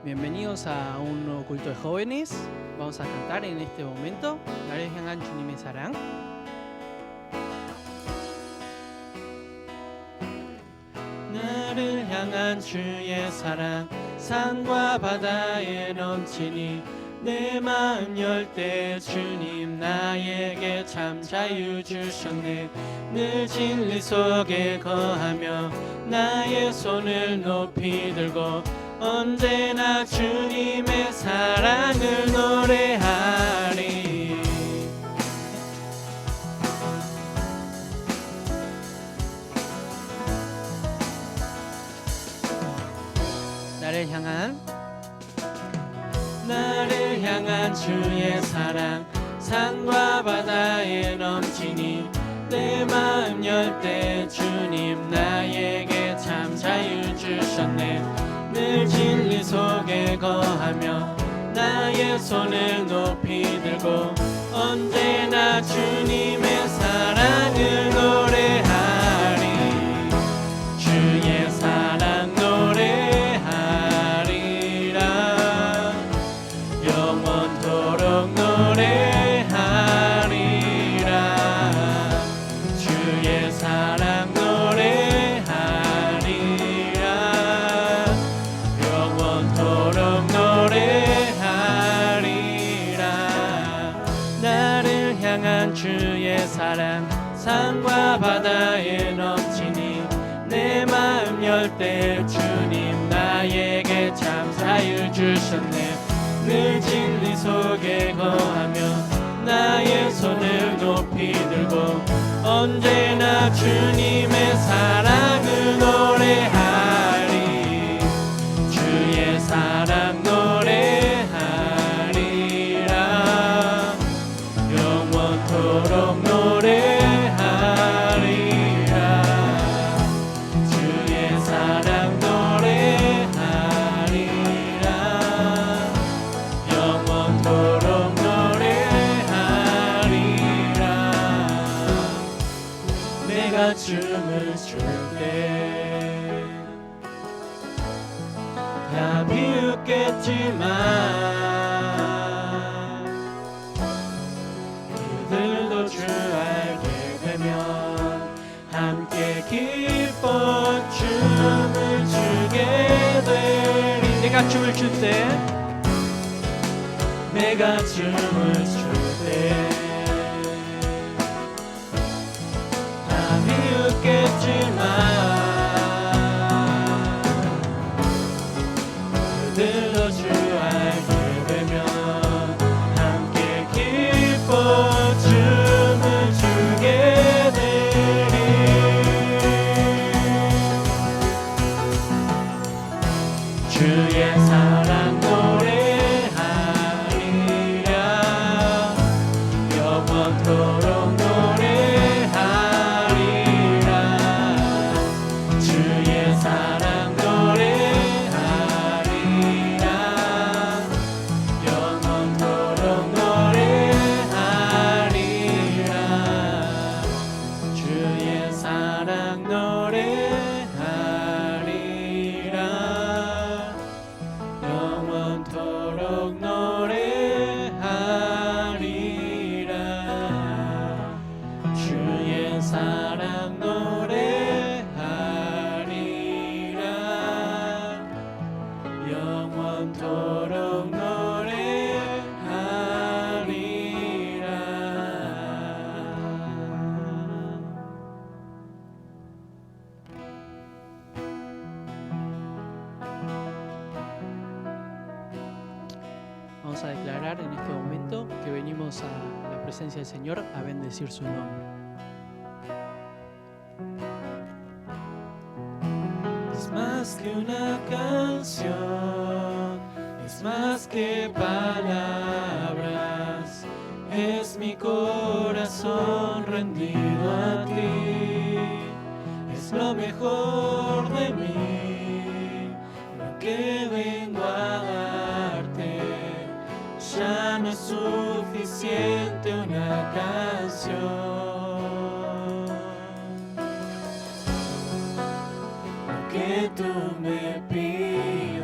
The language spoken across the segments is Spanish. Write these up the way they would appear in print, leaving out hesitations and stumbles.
Bienvenidos a un nuevo culto de jóvenes. Vamos a cantar en este momento. 나를 향한 주님의 사랑. 나를 향한 주의 사랑 산과 바다에 넘치니 내 마음 열 때 주님 나에게 참 자유 주셨네. 늘 진리 속에 거하며 나의 손을 높이 들고 언제나 주님의 사랑을 노래하리. 나를 향한 주의 사랑 산과 바다에 넘치니 내 마음 열 때 주님 나에게 참 자유 주셨네. 늘 진리 속에 거하며 나의 손을 높이 들고 언제나 주님의 사랑을 노래하리. 주의 사랑 노래하리라. 영원토록 노래하리라. 주의 사랑 노래하리라. 영원토록 노래하리라. 나를 향한 주의 사랑 산과 바다에 넘치니 내 마음 열 때 주님 나에게 참 자유 주셨네. 늘 진리 속에 거하며 나의 손을 높이 들고 언제나 주님의 사랑을 노래하리. 주의 사랑 노래하리라. 영원토록 노래하리라. 주의 사랑 노래하리라. 영원토록 노래하리라. 내가 춤을 출 때 다 비웃겠지만 그들도 주 알게 되면 함께 기뻐 춤을 추게 되리. 내가 춤을 출 때 다 비웃겠지만 그들도 주 알게 되면 함께 기뻐 춤을 추게 되리. 주의 사랑 노래하리라. 영원토록 노래하리라. 주의 사랑 노래하리라. 영원토록 노래하리라. 주의 사랑 노래하리라. 영원토록 노래하리라. 주의 사랑 노래하리라. 영원토록 노래하리라. Vamos a declarar en este momento que venimos a la presencia del Señor a bendecir su nombre. Es más que una canción, es más que palabras, es mi corazón rendido a ti, es lo mejor de mí, lo que vengo a darte. Ya no es suficiente una canción, lo que tú me pidas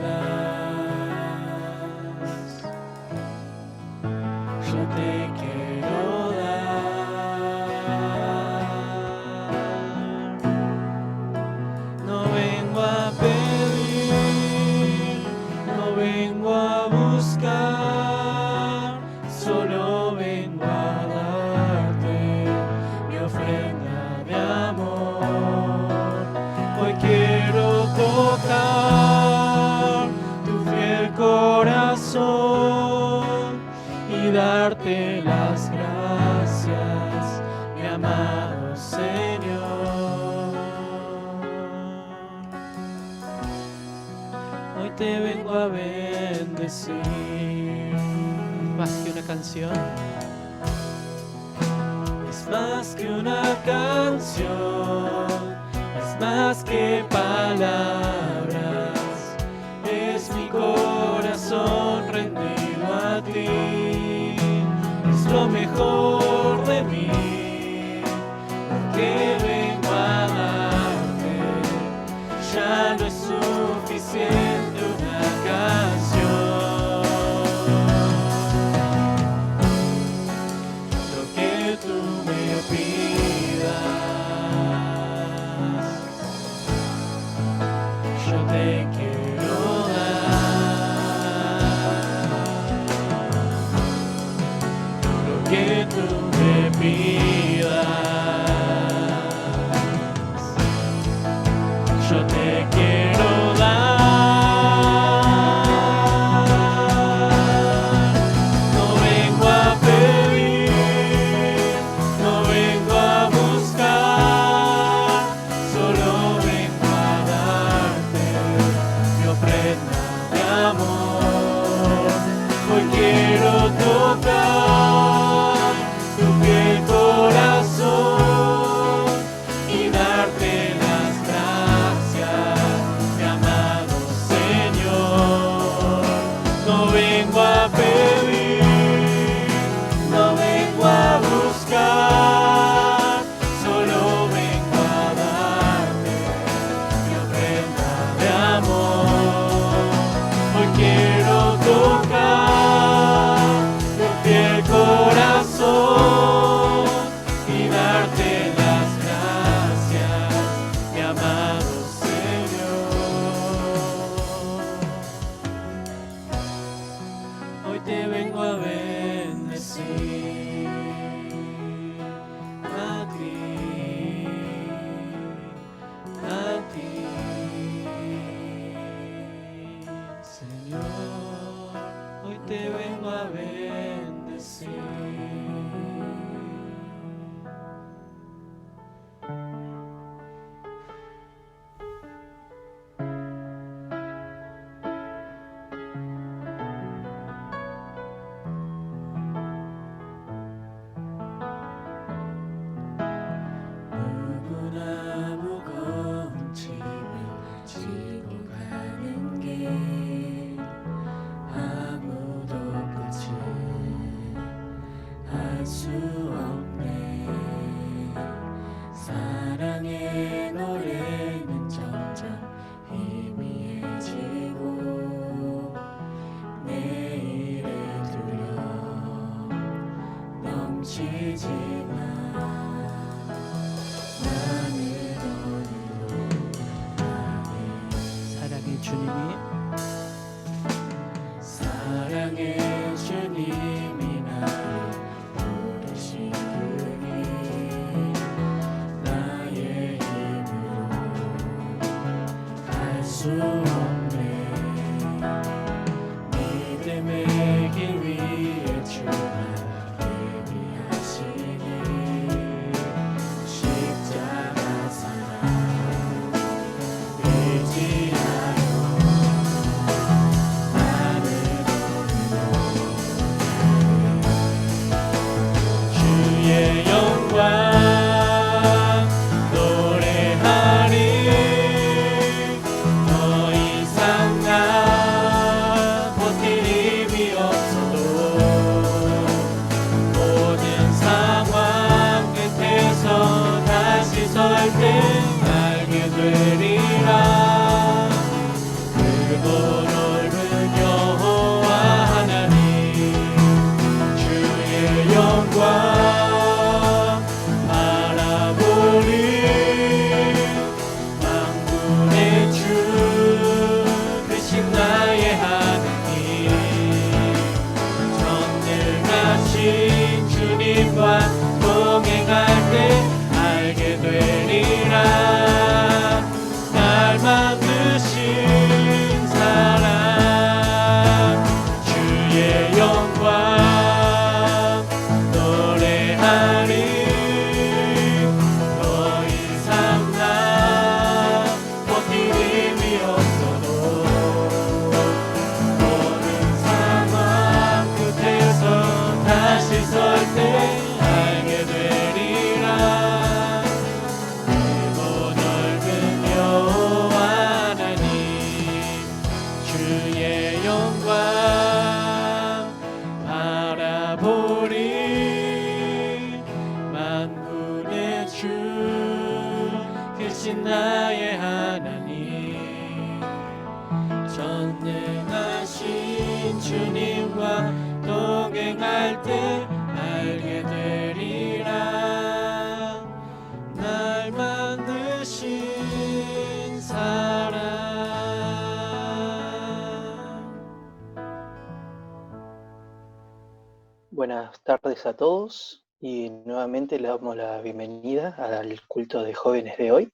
darte las gracias, mi amado Señor. Hoy te vengo a bendecir. Más que una canción, Es más que una canción, es más que palabras, es mi corazón rendido a ti, es lo mejor de mí, que vengo a darte, ya no es suficiente una canción. Lo que tú me pidas, yo te quiero dar. Lo que tú me 전능하신 나의 하나님 전능하신 주님과 동행할 때 알게 되리라 날 만드신 사랑. Buenas tardes a todos y nuevamente le damos la bienvenida al culto de jóvenes de hoy.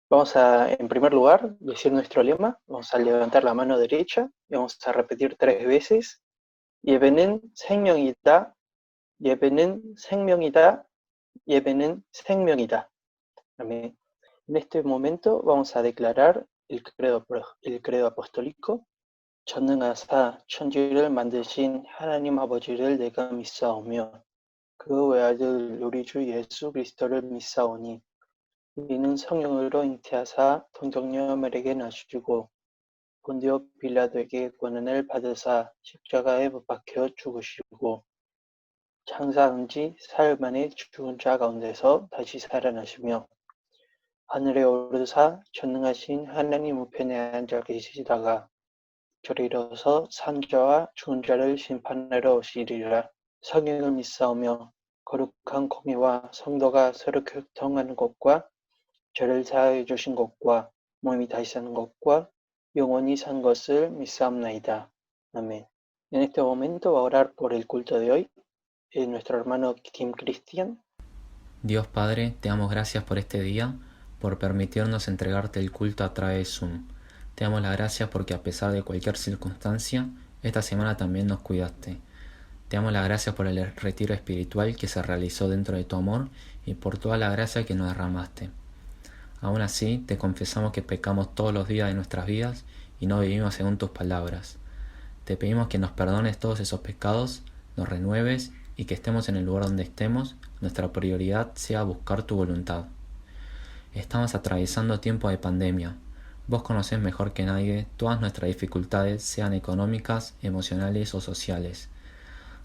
Vamos a, en primer lugar, decir nuestro lema. Vamos a levantar la mano derecha y vamos a repetir 3 veces. 예배는 생명이다, 예배는 생명이다, 예배는 생명이다. Amén. En este momento vamos a declarar el credo apostólico. 전능하사 천지를 만드신 하나님 아버지를 내가 믿사오며 그 외아들 우리 주 예수 그리스도를 믿사오니 이는 성령으로 잉태하사 동정녀에게 낳으시고 본디오 빌라도에게 고난을 받으사 십자가에 못 박혀 죽으시고 장사한 지 사흘 만에 죽은 자 가운데서 다시 살아나시며 하늘에 오르사 전능하신 하나님 우편에 앉아 계시다가 저리로서 산자와 죽은 자를 심판하러 오시리라. 성령을 믿사오며 거룩한 공의와 성도가 서로 교통하는 것과 죄를 사하여 주신 것과 몸이 다시 사는 것과 영원히 산 것을 믿사옵나이다. Amén. En este momento va a orar por el culto de hoy nuestro hermano Kim Christian. Dios Padre, te damos gracias por este día, por permitirnos entregarte el culto a través de Zoom. Te damos las gracias porque a pesar de cualquier circunstancia, esta semana también nos cuidaste. Te damos las gracias por el retiro espiritual que se realizó dentro de tu amor y por toda la gracia que nos derramaste. Aún así, te confesamos que pecamos todos los días de nuestras vidas y no vivimos según tus palabras. Te pedimos que nos perdones todos esos pecados, nos renueves y que estemos en el lugar donde estemos, nuestra prioridad sea buscar tu voluntad. Estamos atravesando tiempos de pandemia. Vos conocés mejor que nadie todas nuestras dificultades, sean económicas, emocionales o sociales.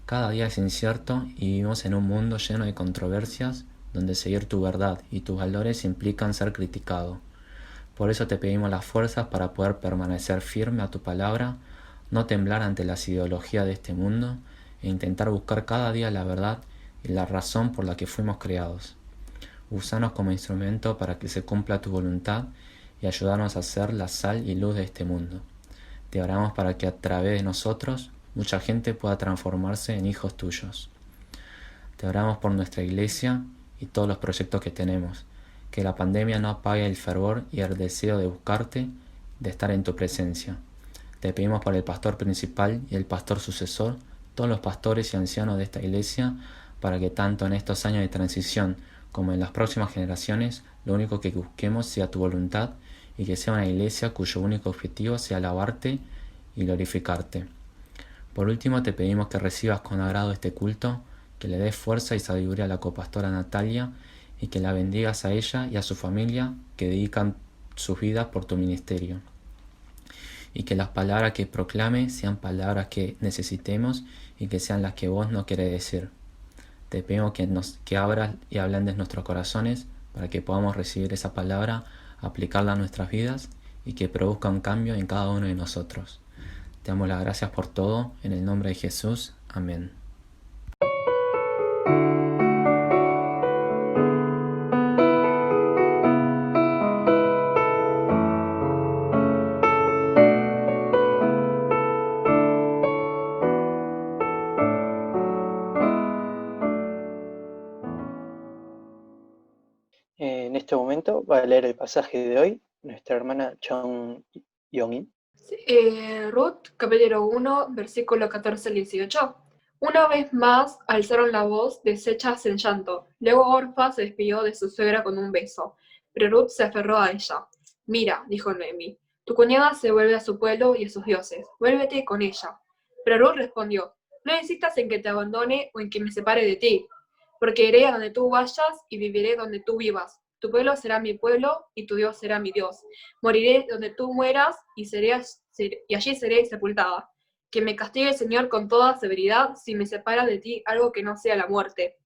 Cada día es incierto y vivimos en un mundo lleno de controversias donde seguir tu verdad y tus valores implican ser criticado. Por eso te pedimos las fuerzas para poder permanecer firme a tu palabra, no temblar ante las ideologías de este mundo e intentar buscar cada día la verdad y la razón por la que fuimos creados. Usanos como instrumento para que se cumpla tu voluntad y ayudarnos a ser la sal y luz de este mundo. Te oramos para que a través de nosotros mucha gente pueda transformarse en hijos tuyos. Te oramos por nuestra iglesia y todos los proyectos que tenemos, que la pandemia no apague el fervor y el deseo de buscarte, de estar en tu presencia. Te pedimos por el pastor principal y el pastor sucesor, todos los pastores y ancianos de esta iglesia, para que tanto en estos años de transición como en las próximas generaciones, lo único que busquemos sea tu voluntad y que sea una iglesia cuyo único objetivo sea alabarte y glorificarte. Por último, te pedimos que recibas con agrado este culto, que le des fuerza y sabiduría a la copastora Natalia y que la bendigas a ella y a su familia que dedican sus vidas por tu ministerio. Y que las palabras que proclame sean palabras que necesitemos y que sean las que vos nos querés decir. Te pedimos que abras y ablandes nuestros corazones para que podamos recibir esa palabra, aplicarla a nuestras vidas y que produzca un cambio en cada uno de nosotros. Te damos las gracias por todo, en el nombre de Jesús. Amén. En este momento va a leer el pasaje de hoy nuestra hermana Chong Yongin. Ruth, capítulo 1, versículo 14 al 18. Una vez más alzaron la voz, deshechas en llanto. Luego Orfa se despidió de su suegra con un beso, pero Ruth se aferró a ella. Mira, dijo Noemi, tu cuñada se vuelve a su pueblo y a sus dioses. Vuélvete con ella. Pero Ruth respondió, no insistas en que te abandone o en que me separe de ti, porque iré a donde tú vayas y viviré donde tú vivas. Tu pueblo será mi pueblo y tu Dios será mi Dios. Moriré donde tú mueras y allí seré sepultada. Que me castigue el Señor con toda severidad si me separa de ti algo que no sea la muerte.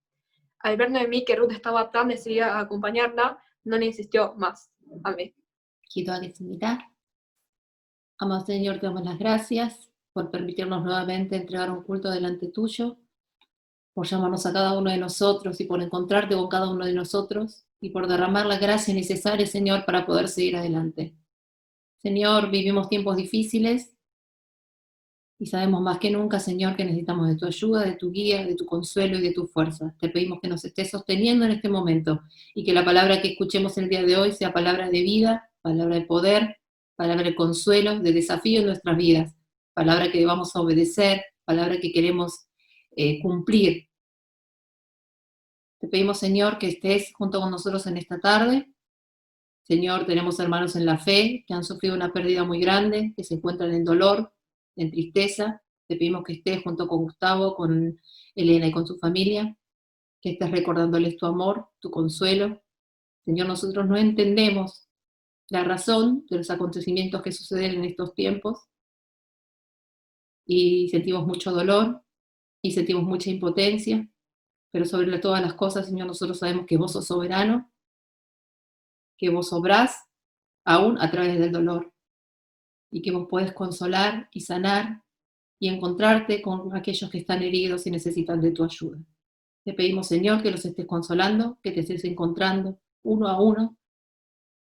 Al ver Noemí que Ruth estaba tan decidida a acompañarla, no le insistió más. Amén. 기도하겠습니다. Amado Señor, te damos las gracias por permitirnos nuevamente entregar un culto delante tuyo, por llamarnos a cada uno de nosotros y por encontrarte con cada uno de nosotros y por derramar la gracia necesaria, Señor, para poder seguir adelante. Señor, vivimos tiempos difíciles y sabemos más que nunca, Señor, que necesitamos de tu ayuda, de tu guía, de tu consuelo y de tu fuerza. Te pedimos que nos estés sosteniendo en este momento y que la palabra que escuchemos el día de hoy sea palabra de vida, palabra de poder, palabra de consuelo, de desafío en nuestras vidas, palabra que vamos a obedecer, palabra que queremos cumplir. Te pedimos, Señor, que estés junto con nosotros en esta tarde. Señor, tenemos hermanos en la fe que han sufrido una pérdida muy grande, que se encuentran en dolor, en tristeza. Te pedimos que estés junto con Gustavo, con Elena y con su familia, que estés recordándoles tu amor, tu consuelo. Señor, nosotros no entendemos la razón de los acontecimientos que suceden en estos tiempos y sentimos mucho dolor y sentimos mucha impotencia, pero sobre todas las cosas, Señor, nosotros sabemos que vos sos soberano, que vos obrás aún a través del dolor y que vos podés consolar y sanar y encontrarte con aquellos que están heridos y necesitan de tu ayuda. Te pedimos, Señor, que los estés consolando, que te estés encontrando uno a uno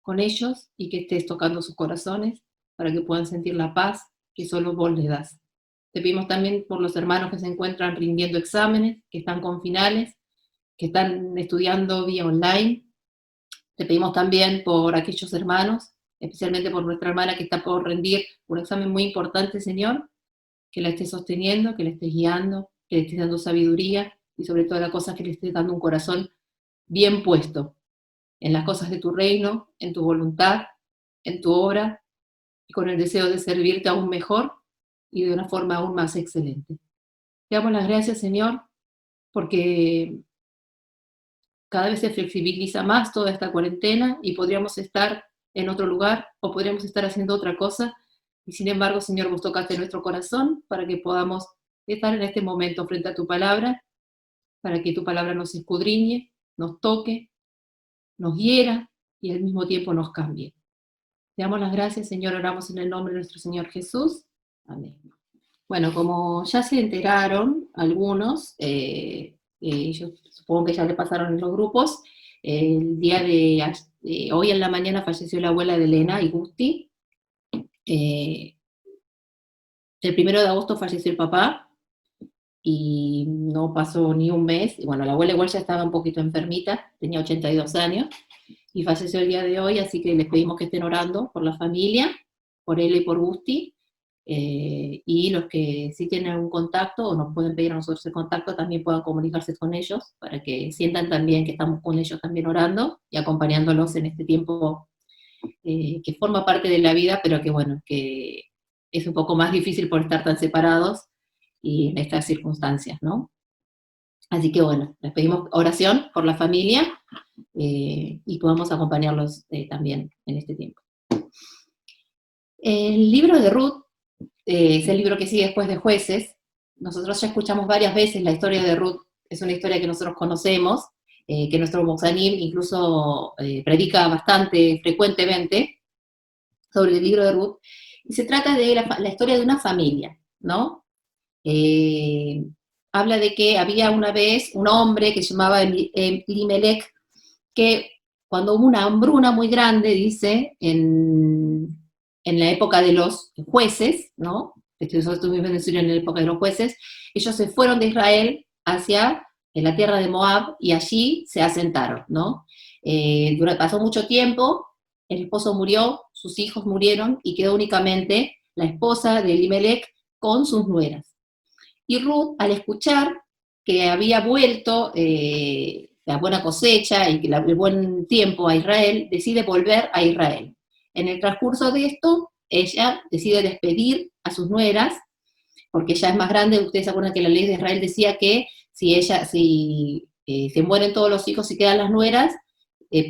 con ellos y que estés tocando sus corazones para que puedan sentir la paz que solo vos les das. Te pedimos también por los hermanos que se encuentran rindiendo exámenes, que están con finales, que están estudiando vía online. Te pedimos también por aquellos hermanos, especialmente por nuestra hermana que está por rendir un examen muy importante, Señor, que la estés sosteniendo, que la estés guiando, que le estés dando sabiduría y sobre todas las cosas que le estés dando un corazón bien puesto en las cosas de tu reino, en tu voluntad, en tu obra, y con el deseo de servirte aún mejor y de una forma aún más excelente. Te damos las gracias, Señor, porque cada vez se flexibiliza más toda esta cuarentena y podríamos estar en otro lugar o podríamos estar haciendo otra cosa, y sin embargo, Señor, vos tocaste nuestro corazón para que podamos estar en este momento frente a tu palabra, para que tu palabra nos escudriñe, nos toque, nos hiera y al mismo tiempo nos cambie. Te damos las gracias, Señor, oramos en el nombre de nuestro Señor Jesús. Amén. Bueno, como ya se enteraron algunos, yo supongo que ya le pasaron en los grupos, el día de hoy en la mañana falleció la abuela de Elena y Gusti. El 1 de agosto falleció el papá y no pasó ni un mes. Y bueno, la abuela igual ya estaba un poquito enfermita, tenía 82 años, y falleció el día de hoy, así que les pedimos que estén orando por la familia, por él y por Gusti. Y los que sí tienen algún contacto o nos pueden pedir a nosotros el contacto también puedan comunicarse con ellos para que sientan también que estamos con ellos también orando y acompañándolos en este tiempo que forma parte de la vida, pero que bueno, que es un poco más difícil por estar tan separados y en estas circunstancias, ¿no? Así que bueno, les pedimos oración por la familia y podamos acompañarlos también en este tiempo. El libro de Ruth es el libro que sigue después de Jueces. Nosotros ya escuchamos varias veces la historia de Ruth, es una historia que nosotros conocemos, que nuestro Moxanim incluso predica bastante frecuentemente sobre el libro de Ruth, y se trata de la historia de una familia, ¿no? Habla de que había una vez un hombre que se llamaba Elimelech, que cuando hubo una hambruna muy grande, dice, en la época de los jueces, ¿no? Nosotros estuvimos en la época de los jueces, ellos se fueron de Israel hacia la tierra de Moab y allí se asentaron, ¿no? Pasó mucho tiempo, el esposo murió, sus hijos murieron y quedó únicamente la esposa de Elimelech con sus nueras. Y Ruth, al escuchar que había vuelto la buena cosecha y el buen tiempo a Israel, decide volver a Israel. En el transcurso de esto, ella decide despedir a sus nueras, porque ella es más grande. Ustedes se acuerdan que la ley de Israel decía que si se mueren todos los hijos y quedan las nueras,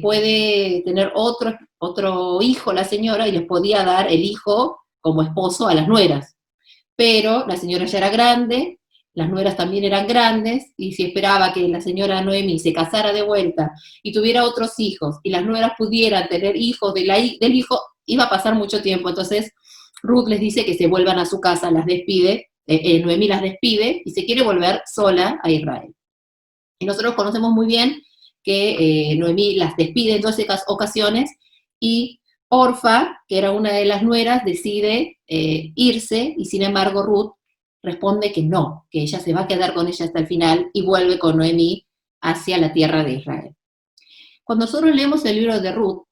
puede tener otro hijo la señora y les podía dar el hijo como esposo a las nueras. Pero la señora ya era grande las nueras también eran grandes, y si esperaba que la señora Noemí se casara de vuelta y tuviera otros hijos, y las nueras pudieran tener hijos del hijo, iba a pasar mucho tiempo. Entonces Ruth les dice que se vuelvan a su casa, las despide, Noemí las despide, y se quiere volver sola a Israel. Y nosotros conocemos muy bien que Noemí las despide en 12 ocasiones, y Orfa, que era una de las nueras, decide irse, y sin embargo Ruth responde que no, que ella se va a quedar con ella hasta el final, y vuelve con Noemí hacia la tierra de Israel. Cuando nosotros leemos el libro de Ruth,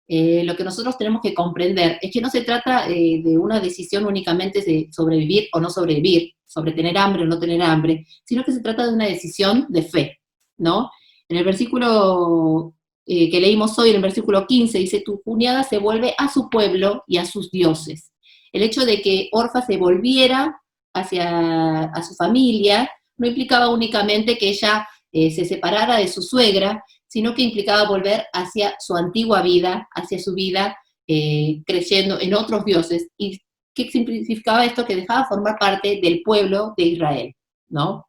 lo que nosotros tenemos que comprender es que no se trata de una decisión únicamente de sobrevivir o no sobrevivir, sobre tener hambre o no tener hambre, sino que se trata de una decisión de fe, ¿no? En el versículo que leímos hoy, en el versículo 15, dice: tu cuñada se vuelve a su pueblo y a sus dioses. El hecho de que Orfa se volviera a su familia no implicaba únicamente que ella se separara de su suegra, sino que implicaba volver hacia su antigua vida, hacia su vida creyendo en otros dioses. ¿Y qué significaba esto? Que dejaba formar parte del pueblo de Israel, ¿no?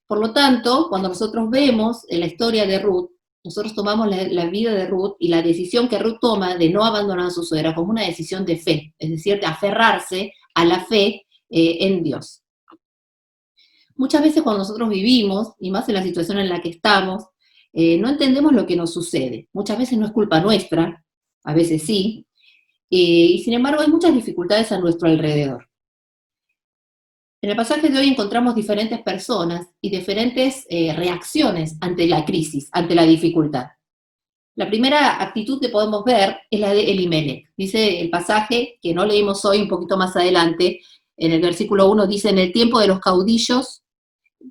Por lo tanto, cuando nosotros vemos en la historia de Ruth, nosotros tomamos la vida de Ruth y la decisión que Ruth toma de no abandonar a su suegra como una decisión de fe, es decir, de aferrarse a la fe en Dios. Muchas veces cuando nosotros vivimos, y más en la situación en la que estamos, no entendemos lo que nos sucede. Muchas veces no es culpa nuestra, a veces sí, y sin embargo hay muchas dificultades a nuestro alrededor. En el pasaje de hoy encontramos diferentes personas y diferentes reacciones ante la crisis, ante la dificultad. La primera actitud que podemos ver es la de Elimelech. Dice el pasaje, que no leímos hoy, un poquito más adelante, en el versículo 1, dice: en el tiempo de los caudillos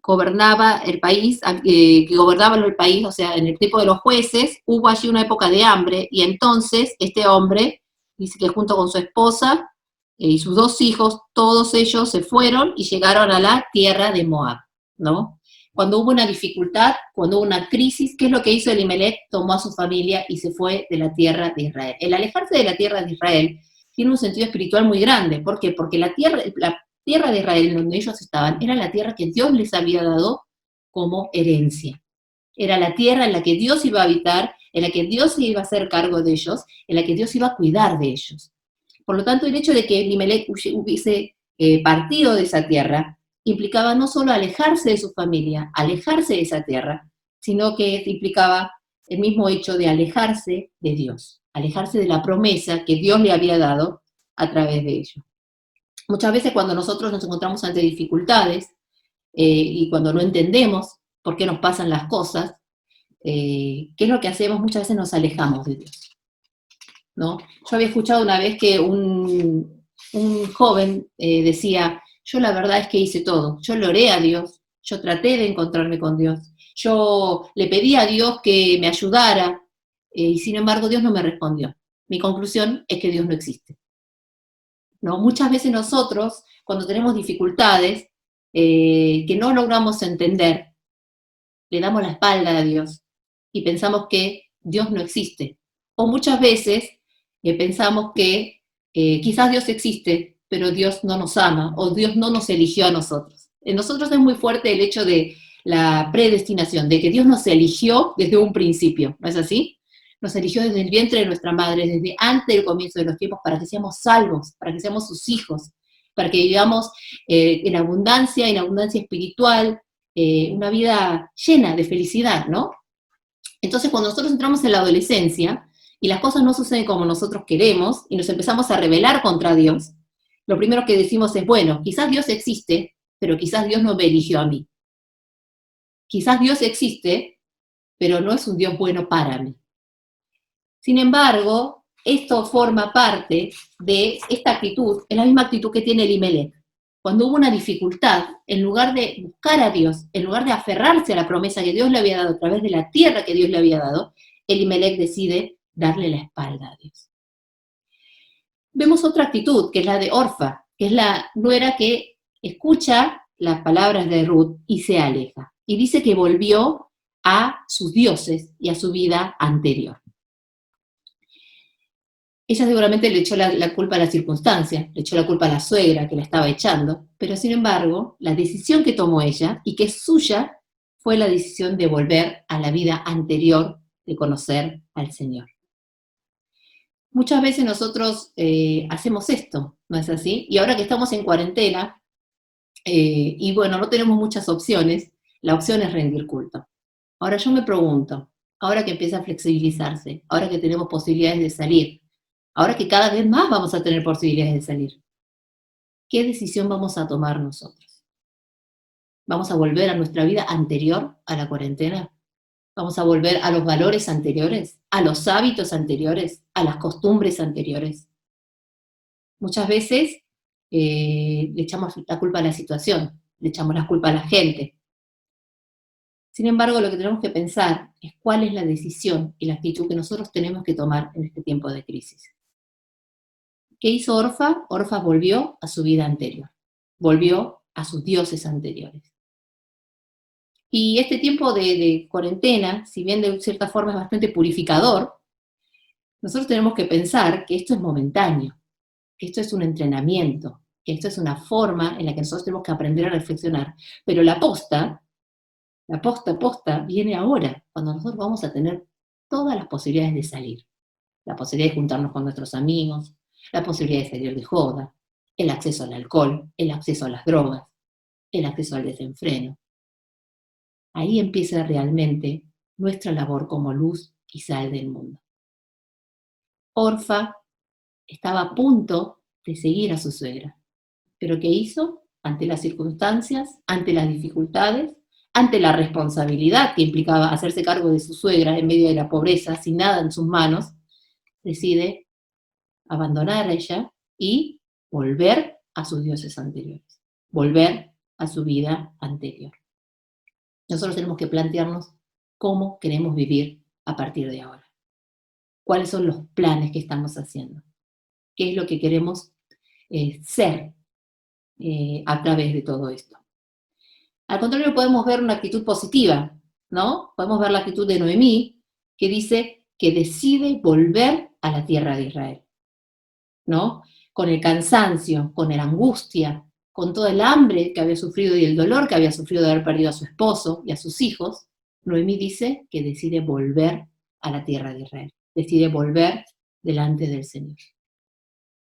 gobernaba el país, o sea, en el tiempo de los jueces, hubo allí una época de hambre, y entonces este hombre, dice que junto con su esposa y sus 2 hijos, todos ellos se fueron y llegaron a la tierra de Moab, ¿no? Cuando hubo una dificultad, cuando hubo una crisis, ¿qué es lo que hizo Elimelech? Tomó a su familia y se fue de la tierra de Israel. El alejarse de la tierra de Israel tiene un sentido espiritual muy grande. ¿Por qué? Porque la tierra de Israel, donde ellos estaban, era la tierra que Dios les había dado como herencia. Era la tierra en la que Dios iba a habitar, en la que Dios se iba a hacer cargo de ellos, en la que Dios iba a cuidar de ellos. Por lo tanto, el hecho de que Elimelech hubiese partido de esa tierra implicaba no solo alejarse de su familia, alejarse de esa tierra, sino que implicaba el mismo hecho de alejarse de Dios, alejarse de la promesa que Dios le había dado a través de ello. Muchas veces cuando nosotros nos encontramos ante dificultades y cuando no entendemos por qué nos pasan las cosas, ¿qué es lo que hacemos? Muchas veces nos alejamos de Dios, ¿no? Yo había escuchado una vez que un joven decía: yo la verdad es que hice todo, yo le oré a Dios, yo traté de encontrarme con Dios, yo le pedí a Dios que me ayudara, y sin embargo Dios no me respondió. Mi conclusión es que Dios no existe, ¿no? Muchas veces nosotros, cuando tenemos dificultades que no logramos entender, le damos la espalda a Dios y pensamos que Dios no existe. O muchas veces pensamos que quizás Dios existe, pero Dios no nos ama, o Dios no nos eligió a nosotros. En nosotros es muy fuerte el hecho de la predestinación, de que Dios nos eligió desde un principio, ¿no es así? Nos eligió desde el vientre de nuestra madre, desde antes del comienzo de los tiempos, para que seamos salvos, para que seamos sus hijos, para que vivamos en abundancia espiritual, una vida llena de felicidad, ¿no? Entonces, cuando nosotros entramos en la adolescencia y las cosas no suceden como nosotros queremos y nos empezamos a rebelar contra Dios, lo primero que decimos es: bueno, quizás Dios existe, pero quizás Dios no me eligió a mí. Quizás Dios existe, pero no es un Dios bueno para mí. Sin embargo, esto forma parte de esta actitud, es la misma actitud que tiene Elimelech. Cuando hubo una dificultad, en lugar de buscar a Dios, en lugar de aferrarse a la promesa que Dios le había dado a través de la tierra que Dios le había dado, Elimelech decide darle la espalda a Dios. Vemos otra actitud, que es la de Orfa, que es la nuera que escucha las palabras de Ruth y se aleja. Y dice que volvió a sus dioses y a su vida anterior. Ella seguramente le echó la culpa a la circunstancia, le echó la culpa a la suegra que la estaba echando, pero sin embargo, la decisión que tomó ella, y que es suya, fue la decisión de volver a la vida anterior de conocer al Señor. Muchas veces nosotros hacemos esto, ¿no es así? Y ahora que estamos en cuarentena, y bueno, no tenemos muchas opciones, la opción es rendir culto. Ahora yo me pregunto, ahora que empieza a flexibilizarse, ahora que tenemos posibilidades de salir, ahora que cada vez más vamos a tener posibilidades de salir, ¿qué decisión vamos a tomar nosotros? ¿Vamos a volver a nuestra vida anterior a la cuarentena? ¿Vamos a volver a los valores anteriores, a los hábitos anteriores, a las costumbres anteriores? Muchas veces le echamos la culpa a la situación, le echamos la culpa a la gente. Sin embargo, lo que tenemos que pensar es cuál es la decisión y la actitud que nosotros tenemos que tomar en este tiempo de crisis. ¿Qué hizo Orfa? Orfa volvió a su vida anterior, volvió a sus dioses anteriores. Y este tiempo de cuarentena, si bien de cierta forma es bastante purificador, nosotros tenemos que pensar que esto es momentáneo, que esto es un entrenamiento, que esto es una forma en la que nosotros tenemos que aprender a reflexionar. Pero la posta viene ahora, cuando nosotros vamos a tener todas las posibilidades de salir. La posibilidad de juntarnos con nuestros amigos, la posibilidad de salir de joda, el acceso al alcohol, el acceso a las drogas, el acceso al desenfreno. Ahí empieza realmente nuestra labor como luz y sal del mundo. Orfa estaba a punto de seguir a su suegra, pero ¿qué hizo? Ante las circunstancias, ante las dificultades, ante la responsabilidad que implicaba hacerse cargo de su suegra en medio de la pobreza, sin nada en sus manos, decide abandonar a ella y volver a sus dioses anteriores, volver a su vida anterior. Nosotros tenemos que plantearnos cómo queremos vivir a partir de ahora. ¿Cuáles son los planes que estamos haciendo? ¿Qué es lo que queremos ser a través de todo esto? Al contrario, podemos ver una actitud positiva, ¿no? Podemos ver la actitud de Noemí, que dice que decide volver a la tierra de Israel, ¿no? Con el cansancio, con la angustia, con todo el hambre que había sufrido y el dolor que había sufrido de haber perdido a su esposo y a sus hijos, Noemí dice que decide volver a la tierra de Israel, decide volver delante del Señor.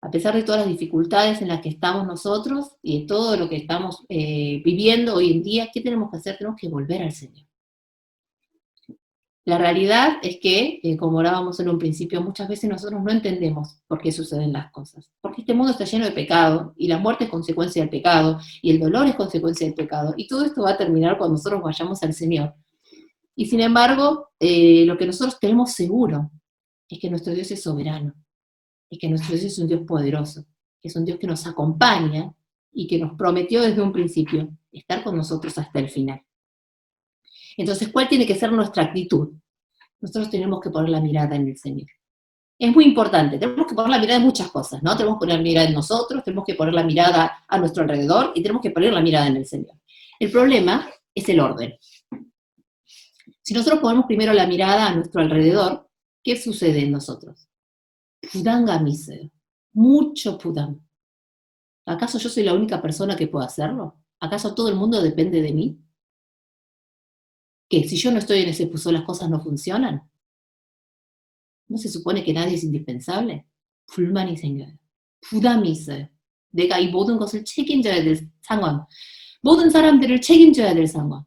A pesar de todas las dificultades en las que estamos nosotros y de todo lo que estamos viviendo hoy en día, ¿qué tenemos que hacer? Tenemos que volver al Señor. La realidad es que, como hablábamos en un principio, muchas veces nosotros no entendemos por qué suceden las cosas. Porque este mundo está lleno de pecado, y la muerte es consecuencia del pecado, y el dolor es consecuencia del pecado, y todo esto va a terminar cuando nosotros vayamos al Señor. Y sin embargo, lo que nosotros tenemos seguro es que nuestro Dios es soberano, es que nuestro Dios es un Dios poderoso, que es un Dios que nos acompaña y que nos prometió desde un principio estar con nosotros hasta el final. Entonces, ¿cuál tiene que ser nuestra actitud? Nosotros tenemos que poner la mirada en el Señor. Es muy importante, tenemos que poner la mirada en muchas cosas, ¿no? Tenemos que poner la mirada en nosotros, tenemos que poner la mirada a nuestro alrededor y tenemos que poner la mirada en el Señor. El problema es el orden. Si nosotros ponemos primero la mirada a nuestro alrededor, ¿qué sucede en nosotros? Pudam gamise, mucho pudam. ¿Acaso yo soy la única persona que puede hacerlo? ¿Acaso todo el mundo depende de mí? ¿Que si yo no estoy en ese puso las cosas no funcionan? ¿No se supone que nadie es indispensable? 불만이 생겨요. 부담이 있어요. 내가 이 모든 것을 책임져야 될 상황. 모든 사람들을 책임져야 될 상황.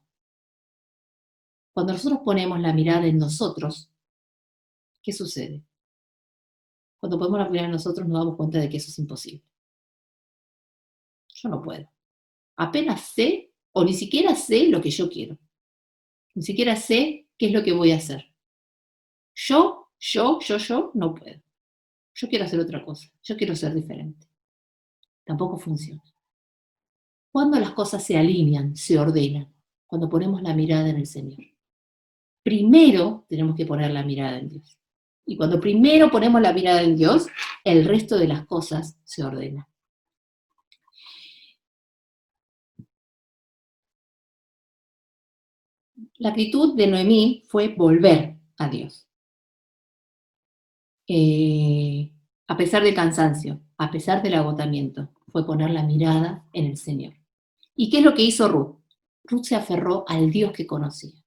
Cuando nosotros ponemos la mirada en nosotros, ¿qué sucede? Cuando ponemos la mirada en nosotros nos damos cuenta de que eso es imposible. Yo no puedo. Apenas sé, o ni siquiera sé lo que yo quiero. Ni siquiera sé qué es lo que voy a hacer. Yo no puedo. Yo quiero hacer otra cosa. Yo quiero ser diferente. Tampoco funciona. Cuando las cosas se alinean, se ordenan, cuando ponemos la mirada en el Señor. Primero tenemos que poner la mirada en Dios. Y cuando primero ponemos la mirada en Dios, el resto de las cosas se ordenan. La actitud de Noemí fue volver a Dios. a pesar del cansancio, a pesar del agotamiento, fue poner la mirada en el Señor. ¿Y qué es lo que hizo Ruth? Ruth se aferró al Dios que conocía.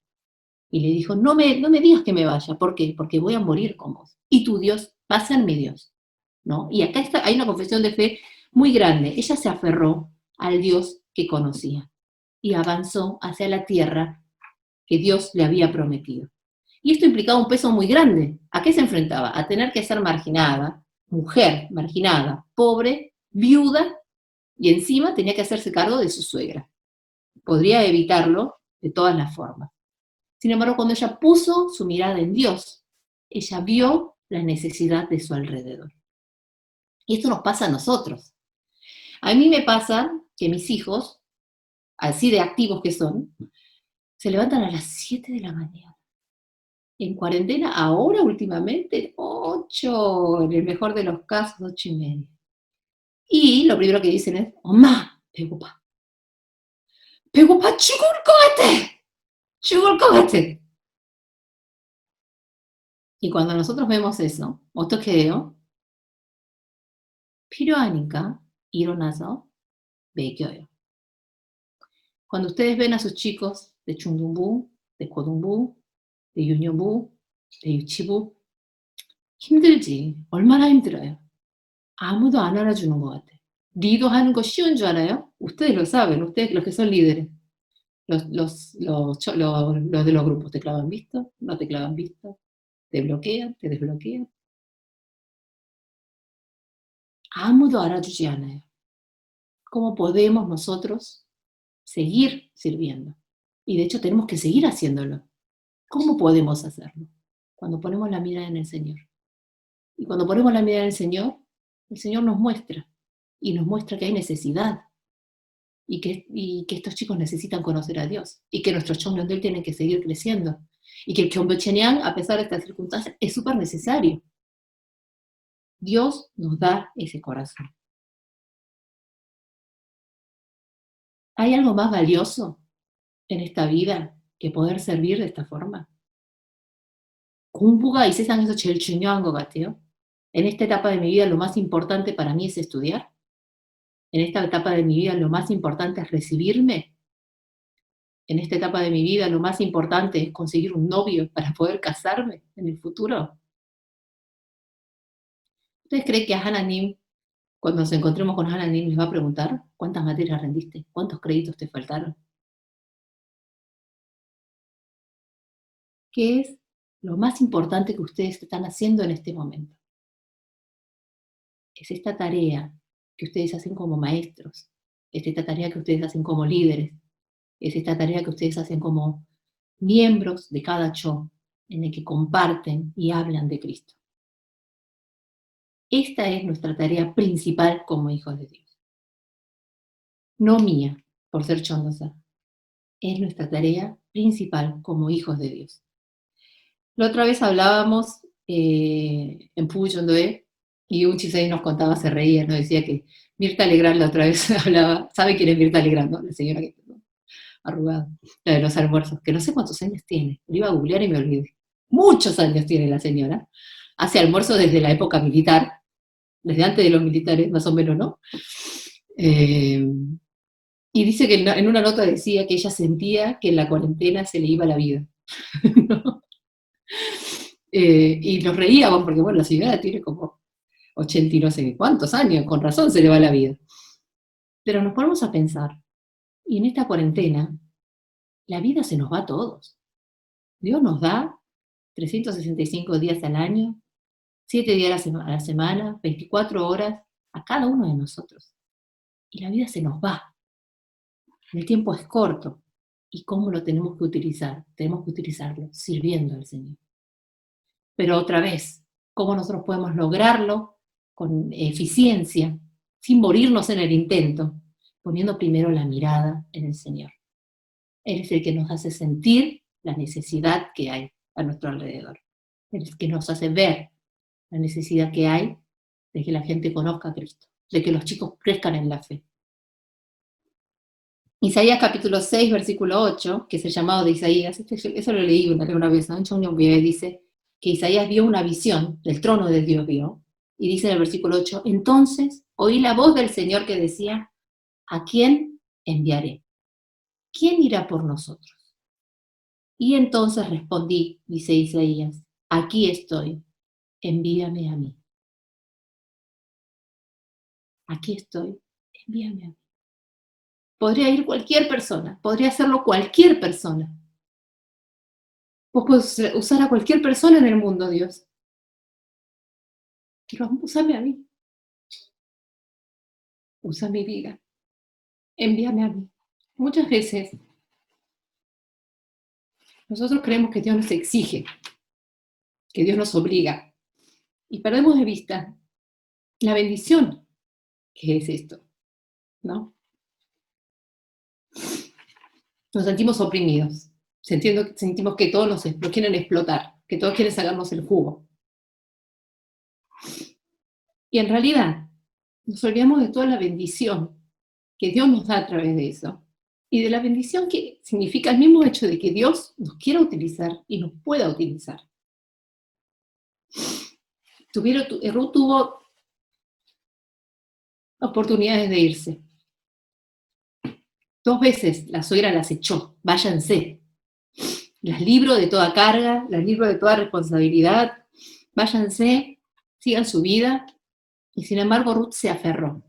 Y le dijo, no me digas que me vaya. ¿Por qué? Porque voy a morir con vos. Y tu Dios va a ser mi Dios, ¿no? Y acá hay una confesión de fe muy grande. Ella se aferró al Dios que conocía y avanzó hacia la tierra que Dios le había prometido. Y esto implicaba un peso muy grande. ¿A qué se enfrentaba? A tener que ser marginada, mujer marginada, pobre, viuda, y encima tenía que hacerse cargo de su suegra. Podría evitarlo de todas las formas. Sin embargo, cuando ella puso su mirada en Dios, ella vio la necesidad de su alrededor. Y esto nos pasa a nosotros. A mí me pasa que mis hijos, así de activos que son, se levantan a las 7 de la mañana. En cuarentena, ahora últimamente, 8, en el mejor de los casos, 8:30. Y lo primero que dicen es, ¡Mamá! 배고파. 배고파 죽을 것 같아. 죽을 것 같아. Y cuando nosotros vemos eso, 어떻게 해요? 필요하니까 일어나서 먹여요. Cuando ustedes ven a sus chicos de 중등부, de 고등부, de 유년부, de 유치부, 힘들지. 얼마나 힘들어요. 아무도 안 알아주는 것 같아. 리더하는 거 쉬운 줄 알아요? Ustedes lo saben, ustedes los que son líderes. Los de los grupos, ¿te clavan visto? ¿No te clavan visto? ¿Te bloquean? ¿Te desbloquean? 아무도 알아주지 않아요. ¿Cómo podemos nosotros seguir sirviendo? Y de hecho tenemos que seguir haciéndolo. ¿Cómo podemos hacerlo? Cuando ponemos la mirada en el Señor. Y cuando ponemos la mirada en el Señor nos muestra. Y nos muestra que hay necesidad. Y que estos chicos necesitan conocer a Dios. Y que nuestros Cheonggyeondeol tienen que seguir creciendo. Y que el Gyeongbokjeongang, a pesar de estas circunstancias, es súper necesario. Dios nos da ese corazón. ¿Hay algo más valioso en esta vida que poder servir de esta forma? 공부가 이 세상에서 제일 중요한 것 같아요. En esta etapa de mi vida lo más importante para mí es estudiar. En esta etapa de mi vida lo más importante es recibirme. En esta etapa de mi vida lo más importante es conseguir un novio para poder casarme en el futuro. ¿Ustedes creen que a Hananim, cuando nos encontremos con Hananim, les va a preguntar cuántas materias rendiste? ¿Cuántos créditos te faltaron? ¿Qué es lo más importante que ustedes están haciendo en este momento? Es esta tarea que ustedes hacen como maestros, es esta tarea que ustedes hacen como líderes, es esta tarea que ustedes hacen como miembros de cada cho, en el que comparten y hablan de Cristo. Esta es nuestra tarea principal como hijos de Dios. No mía, por ser Cheondosa. Es nuestra tarea principal como hijos de Dios. La otra vez hablábamos en Pugu Chondoe y un chisei nos contaba, se reía, nos decía que Mirta Legrand la otra vez hablaba, ¿sabe quién es Mirta Legrand, no? La señora que arrugada, la de los almuerzos, que no sé cuántos años tiene, lo iba a googlear y me olvidé. Muchos años tiene la señora, hace almuerzo desde la época militar, desde antes de los militares, más o menos, ¿no? Y dice que en una nota decía que ella sentía que en la cuarentena se le iba la vida, ¿no? Y nos reíamos porque, bueno, la señora tiene como 80 y no sé cuántos años, con razón se le va la vida. Pero nos ponemos a pensar, y en esta cuarentena, la vida se nos va a todos. Dios nos da 365 días al año, 7 días a la semana, 24 horas a cada uno de nosotros. Y la vida se nos va. El tiempo es corto. ¿Y cómo lo tenemos que utilizar? Tenemos que utilizarlo sirviendo al Señor. Pero otra vez, ¿cómo nosotros podemos lograrlo con eficiencia, sin morirnos en el intento, poniendo primero la mirada en el Señor? Él es el que nos hace sentir la necesidad que hay a nuestro alrededor. Él es el que nos hace ver la necesidad que hay de que la gente conozca a Cristo, de que los chicos crezcan en la fe. Isaías capítulo 6, versículo 8, que es el llamado de Isaías, eso lo leí una vez, ¿no? Cheonggyeonbyeol dice que Isaías vio una visión, del trono de Dios vio, Y dice en el versículo 8, entonces oí la voz del Señor que decía, ¿a quién enviaré? ¿Quién irá por nosotros? Y entonces respondí, dice Isaías, aquí estoy, envíame a mí. Aquí estoy, envíame a mí. Podría ir cualquier persona, podría hacerlo cualquier persona. Vos podés usar a cualquier persona en el mundo, Dios. Pero úsame a mí. Usa mi vida. Envíame a mí. Muchas veces nosotros creemos que Dios nos exige, que Dios nos obliga, y perdemos de vista la bendición que es esto, ¿no? Nos sentimos oprimidos, sentimos que todos nos quieren explotar, que todos quieren sacarnos el jugo. Y en realidad nos olvidamos de toda la bendición que Dios nos da a través de eso, y de la bendición que significa el mismo hecho de que Dios nos quiera utilizar y nos pueda utilizar. Ruth tuvo oportunidades de irse. 2 veces la suegra las echó, váyanse. Las libro de toda carga, las libro de toda responsabilidad, váyanse, sigan su vida. Y sin embargo Ruth se aferró,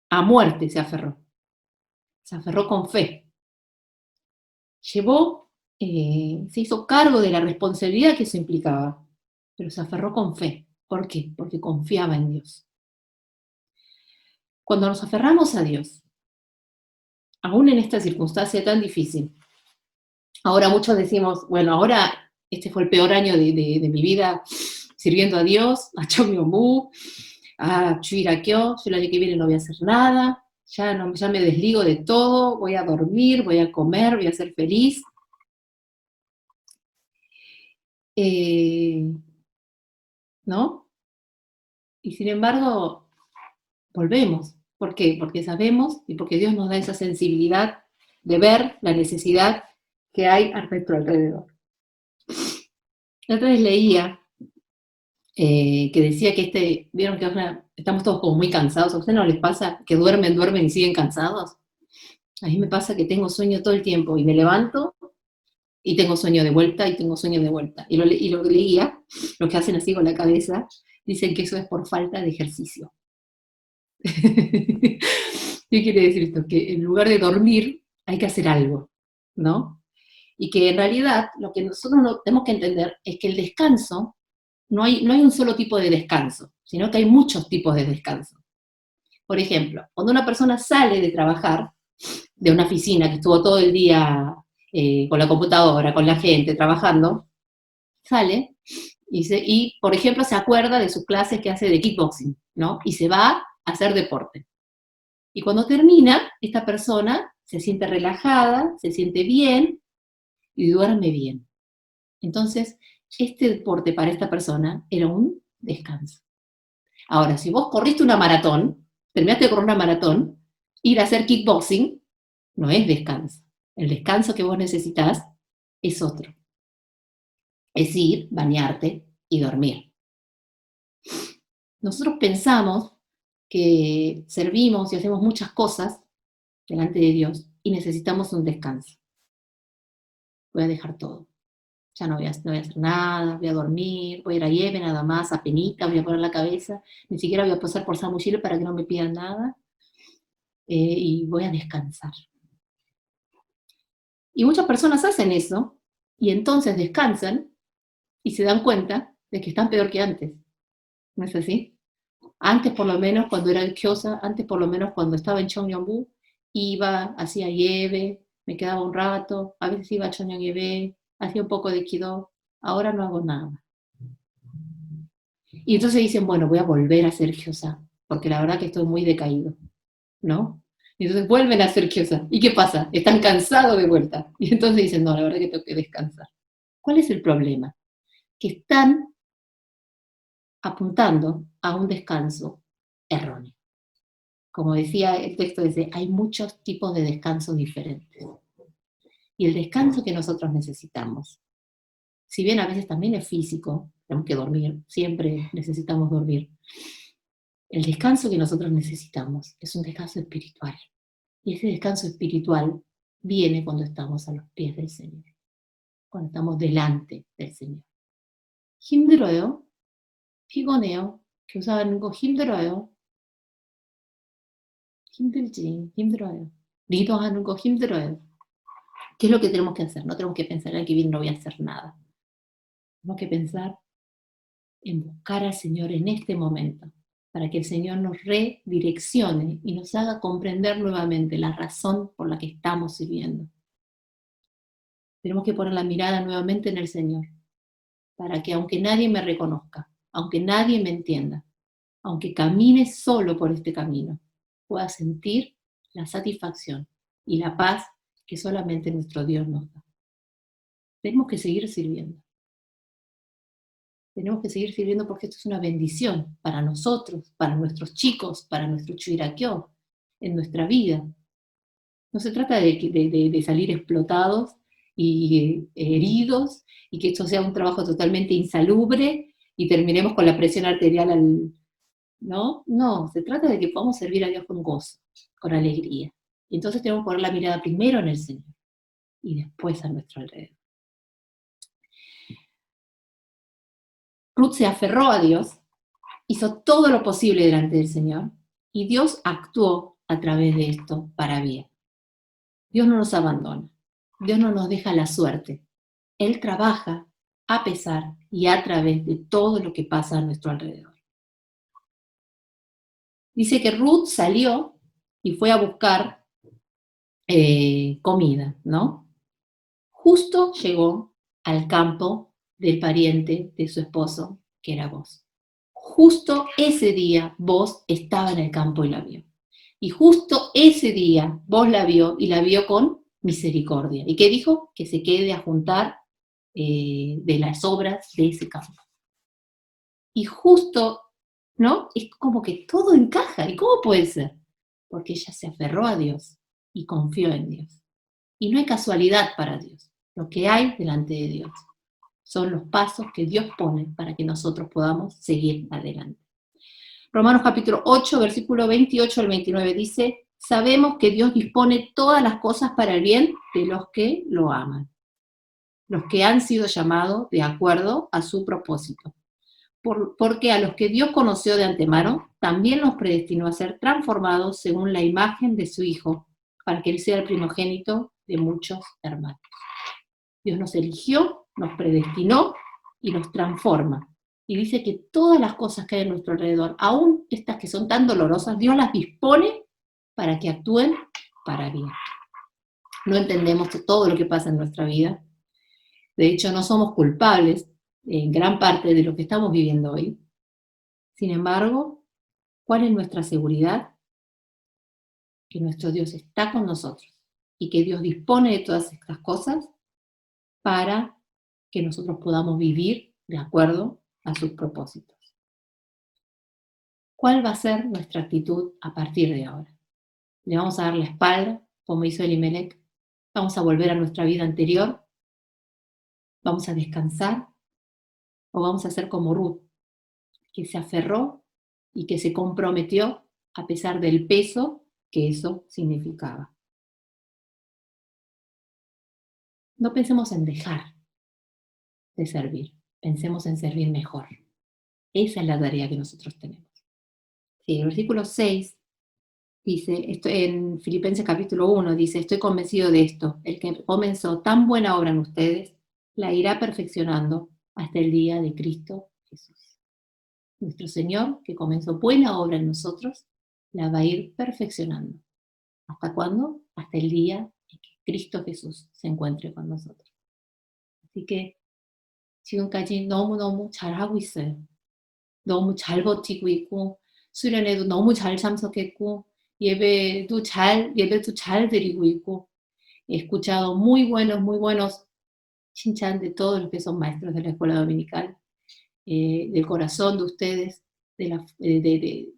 a muerte se aferró con fe. Se hizo cargo de la responsabilidad que eso implicaba, pero se aferró con fe. ¿Por qué? Porque confiaba en Dios. Cuando nos aferramos a Dios, aún en esta circunstancia tan difícil, ahora muchos decimos, bueno, ahora este fue el peor año de mi vida sirviendo a Dios, a Chongyombu, a Chuirakyo, yo el año que viene no voy a hacer nada, ya me desligo de todo, voy a dormir, voy a comer, voy a ser feliz. ¿No? Y sin embargo, volvemos. ¿Por qué? Porque sabemos y porque Dios nos da esa sensibilidad de ver la necesidad que hay a nuestro alrededor. La otra vez leía que decía que vieron que ahora estamos todos como muy cansados. ¿A ustedes no les pasa que duermen y siguen cansados? A mí me pasa que tengo sueño todo el tiempo y me levanto y tengo sueño de vuelta y tengo sueño de vuelta. Y lo leía, los que hacen así con la cabeza, dicen que eso es por falta de ejercicio. ¿Qué quiere decir esto? Que en lugar de dormir hay que hacer algo, ¿no? Y que en realidad lo que nosotros tenemos que entender es que el descanso, no hay un solo tipo de descanso, sino que hay muchos tipos de descanso. Por ejemplo, cuando una persona sale de trabajar, de una oficina que estuvo todo el día con la computadora, con la gente, trabajando, sale y, por ejemplo, se acuerda de sus clases que hace de kickboxing, ¿no? Y se va a hacer deporte. Y cuando termina, esta persona se siente relajada, se siente bien y duerme bien. Entonces, este deporte para esta persona era un descanso. Ahora, si vos corriste una maratón, terminaste de correr una maratón, ir a hacer kickboxing no es descanso. El descanso que vos necesitas es otro. Es ir, bañarte y dormir. Nosotros pensamos que servimos y hacemos muchas cosas delante de Dios y necesitamos un descanso. Voy a dejar todo. Ya no voy a hacer nada, voy a dormir, voy a ir a Yebe nada más, a penita, voy a poner la cabeza, ni siquiera voy a pasar por Samuchile para que no me pidan nada, y voy a descansar. Y muchas personas hacen eso, y entonces descansan, y se dan cuenta de que están peor que antes. ¿No es así? Antes, por lo menos, cuando era Kyosa, antes, por lo menos, cuando estaba en Chongyombu, iba, hacía Yebe, me quedaba un rato, a veces iba a Chongyebe, hacía un poco de Kido, ahora no hago nada. Y entonces dicen, bueno, voy a volver a hacer Kyosa, porque la verdad que estoy muy decaído, ¿no? Y entonces vuelven a hacer Kyosa. ¿Y qué pasa? Están cansados de vuelta. Y entonces dicen, no, la verdad que tengo que descansar. ¿Cuál es el problema? Que están apuntando a un descanso erróneo. Como decía el texto, dice, hay muchos tipos de descansos diferentes. Y el descanso que nosotros necesitamos, si bien a veces también es físico, tenemos que dormir, siempre necesitamos dormir. El descanso que nosotros necesitamos es un descanso espiritual. Y ese descanso espiritual viene cuando estamos a los pies del Señor, cuando estamos delante del Señor. 힘들어요, 피곤해요, 교사하는 거 힘들어요. 힘들지, 힘들어요. 리더하는 거 힘들어요. ¿Qué es lo que tenemos que hacer? No tenemos que pensar en que bien no voy a hacer nada. Tenemos que pensar en buscar al Señor en este momento, para que el Señor nos redireccione y nos haga comprender nuevamente la razón por la que estamos sirviendo. Tenemos que poner la mirada nuevamente en el Señor, para que aunque nadie me reconozca, aunque nadie me entienda, aunque camine solo por este camino, pueda sentir la satisfacción y la paz que solamente nuestro Dios nos da. Tenemos que seguir sirviendo. Tenemos que seguir sirviendo porque esto es una bendición para nosotros, para nuestros chicos, para nuestro chuiraquio, en nuestra vida. No se trata de salir explotados y heridos y que esto sea un trabajo totalmente insalubre y terminemos con la presión arterial No, se trata de que podamos servir a Dios con gozo, con alegría. Y entonces tenemos que poner la mirada primero en el Señor y después a nuestro alrededor. Ruth se aferró a Dios, hizo todo lo posible delante del Señor y Dios actuó a través de esto para bien. Dios no nos abandona, Dios no nos deja la suerte. Él trabaja a pesar y a través de todo lo que pasa a nuestro alrededor. Dice que Ruth salió y fue a buscar comida, ¿no? Justo llegó al campo del pariente de su esposo, que era Boz. Justo ese día Boz estaba en el campo y la vio. Y justo ese día Boz la vio y la vio con misericordia. ¿Y qué dijo? Que se quede a juntar de las obras de ese campo. Y justo, ¿no? Es como que todo encaja. ¿Y cómo puede ser? Porque ella se aferró a Dios y confió en Dios. Y no hay casualidad para Dios. Lo que hay delante de Dios son los pasos que Dios pone para que nosotros podamos seguir adelante. Romanos capítulo 8, versículo 28 al 29 dice: sabemos que Dios dispone todas las cosas para el bien de los que lo aman, los que han sido llamados de acuerdo a su propósito. Porque a los que Dios conoció de antemano, también los predestinó a ser transformados según la imagen de su Hijo, para que Él sea el primogénito de muchos hermanos. Dios nos eligió, nos predestinó y nos transforma. Y dice que todas las cosas que hay a nuestro alrededor, aún estas que son tan dolorosas, Dios las dispone para que actúen para bien. No entendemos todo lo que pasa en nuestra vida. De hecho, no somos culpables en gran parte de lo que estamos viviendo hoy. Sin embargo, ¿cuál es nuestra seguridad? Que nuestro Dios está con nosotros y que Dios dispone de todas estas cosas para que nosotros podamos vivir de acuerdo a sus propósitos. ¿Cuál va a ser nuestra actitud a partir de ahora? ¿Le vamos a dar la espalda, como hizo Elimelech? ¿Vamos a volver a nuestra vida anterior? ¿Vamos a descansar? ¿O vamos a ser como Ruth, que se aferró y que se comprometió a pesar del peso que eso significaba? No pensemos en dejar de servir, pensemos en servir mejor. Esa es la tarea que nosotros tenemos. Sí, el versículo 6 dice, esto en Filipenses capítulo 1, dice: estoy convencido de esto, el que comenzó tan buena obra en ustedes, la irá perfeccionando hasta el día de Cristo Jesús. Nuestro Señor, que comenzó buena obra en nosotros, la va a ir perfeccionando. ¿Hasta cuándo? Hasta el día en que Cristo Jesús se encuentre con nosotros. Así que 지금까지 너무너무 잘하고 있어요. 너무 잘 버티고 있고, 수련회도 너무 잘 참석했고, 예배도 잘 드리고 있고, he escuchado muy buenos 칭찬 de todos los que son maestros de la escuela dominical, del corazón de ustedes, de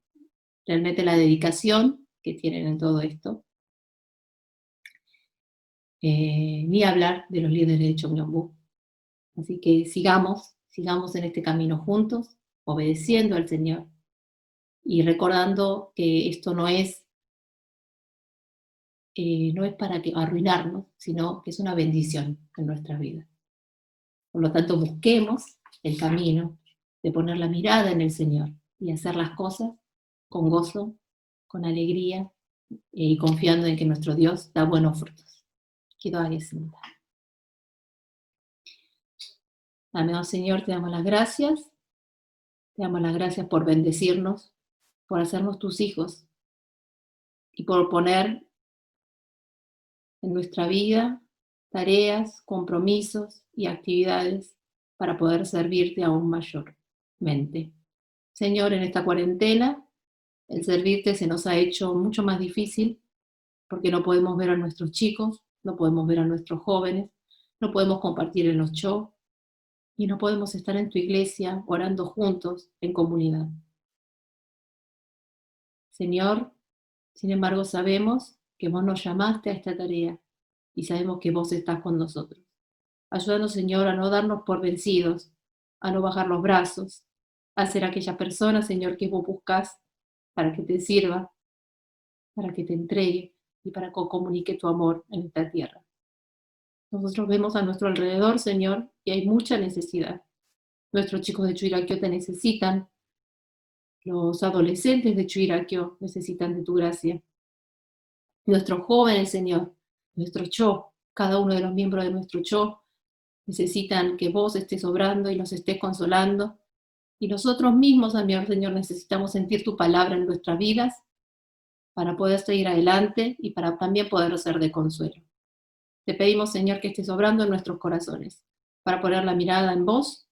realmente la dedicación que tienen en todo esto. Ni hablar de los líderes de Chongyonbu. Así que sigamos sigamos en este camino juntos, obedeciendo al Señor y recordando que esto no es para arruinarnos, sino que es una bendición en nuestra vida. Por lo tanto, busquemos el camino de poner la mirada en el Señor y hacer las cosas con gozo, con alegría y confiando en que nuestro Dios da buenos frutos. 기도하겠습니다. Amado Señor, te damos las gracias. Te damos las gracias por bendecirnos, por hacernos tus hijos y por poner en nuestra vida tareas, compromisos y actividades para poder servirte aún mayormente. Señor, en esta cuarentena, el servirte se nos ha hecho mucho más difícil porque no podemos ver a nuestros chicos, no podemos ver a nuestros jóvenes, no podemos compartir en los shows y no podemos estar en tu iglesia orando juntos en comunidad. Señor, sin embargo, sabemos que vos nos llamaste a esta tarea y sabemos que vos estás con nosotros. Ayúdanos, Señor, a no darnos por vencidos, a no bajar los brazos, a ser aquella persona, Señor, que vos buscas para que te sirva, para que te entregue y para que comunique tu amor en esta tierra. Nosotros vemos a nuestro alrededor, Señor, y hay mucha necesidad. Nuestros chicos de Chiraquio te necesitan, los adolescentes de Chiraquio necesitan de tu gracia. Nuestros jóvenes, Señor, nuestro cho, cada uno de los miembros de nuestro cho, necesitan que vos estés obrando y los estés consolando. Y nosotros mismos, Señor, necesitamos sentir tu palabra en nuestras vidas para poder seguir adelante y para también poder ser de consuelo. Te pedimos, Señor, que estés obrando en nuestros corazones, para poner la mirada en vos,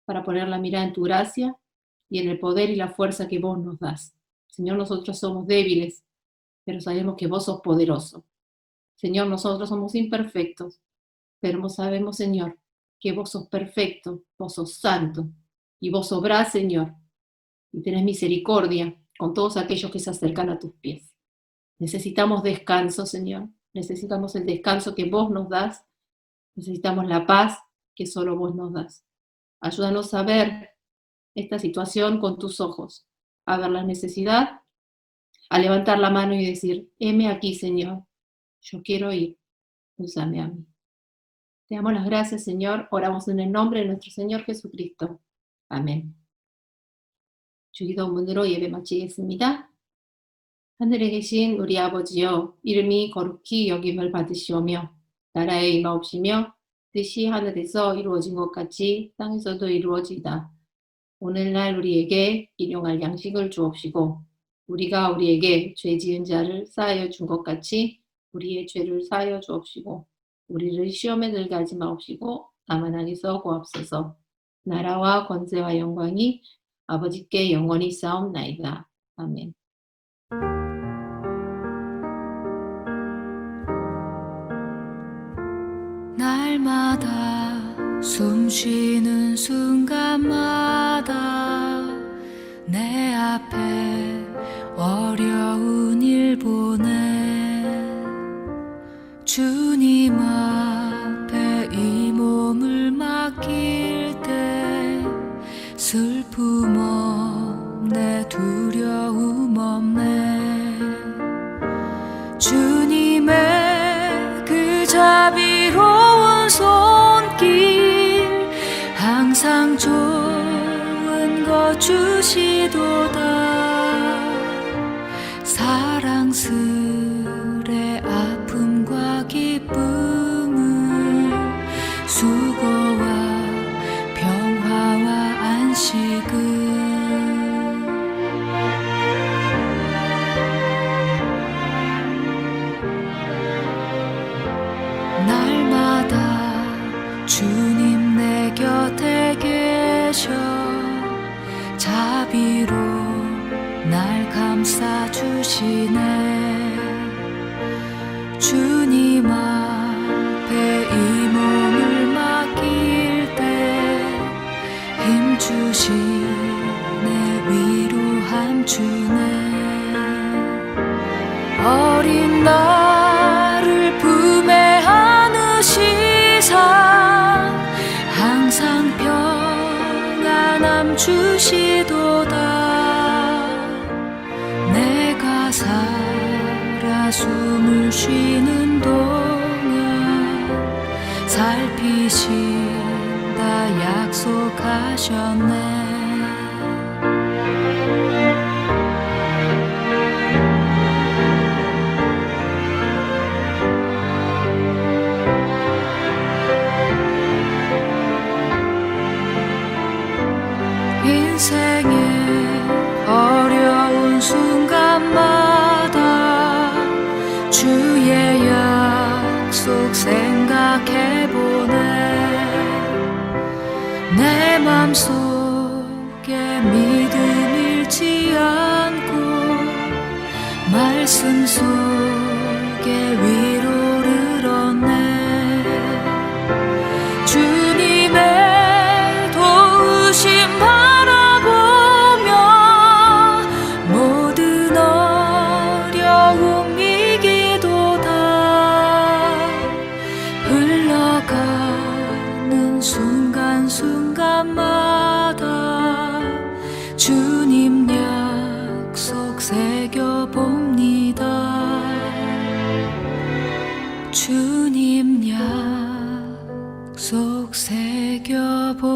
para poner la mirada en tu gracia y en el poder y la fuerza que vos nos das. Señor, nosotros somos débiles, pero sabemos que vos sos poderoso. Señor, nosotros somos imperfectos, pero sabemos, Señor, que vos sos perfecto, vos sos santo, y vos obrás, Señor, y tenés misericordia con todos aquellos que se acercan a tus pies. Necesitamos descanso, Señor. Necesitamos el descanso que vos nos das. Necesitamos la paz que solo vos nos das. Ayúdanos a ver esta situación con tus ojos, a ver la necesidad, a levantar la mano y decir, heme aquí, Señor, yo quiero ir, úsame a mí. Te damos las gracias, Señor, oramos en el nombre de nuestro Señor Jesucristo. 아멘. 주기도문으로 예배 마치겠습니다. 하늘에 계신 우리 아버지여, 이름이 거룩히 여김을 받으시오며 나라의 임하옵시며 뜻이 하늘에서 이루어진 것 같이 땅에서도 이루어지이다. 오늘날 우리에게 일용할 양식을 주옵시고 우리가 우리에게 죄 지은 자를 사하여 준 것 같이 우리의 죄를 사하여 주옵시고 우리를 시험에 들게 하지 마옵시고 다만 악에서 구하옵소서. 나라와 권세와 영광이 아버지께 영원히 쌓옵나이다. 아멘. 날마다 숨 쉬는 순간마다 내 앞에 어려운 일 보내 주님 앞에 이 몸을 맡길 때 슬픔 없네 두려움 없네 주님의 그 자비로운 손길 항상 좋은 것 주시도다 사랑스레 아픔과 기쁨을 수고와 평화와 안식을 날마다 주님 내 곁에 계셔 자비로 날 감싸주시네 주님 앞에 이 몸을 맡길 때 힘주시네 위로함 주네 어린 나를 품에 안으시사 항상 쉬는 동안 살피신다 약속하셨네. 인생의 어려운 순간마다 주의 약속 생각해보네. 내 맘속에 믿음 잃지 않고 말씀 속에 위로를 얻네. 주님의 도우심 순간순간마다 주님 약속 새겨봅니다. 주님 약속 새겨봅니다.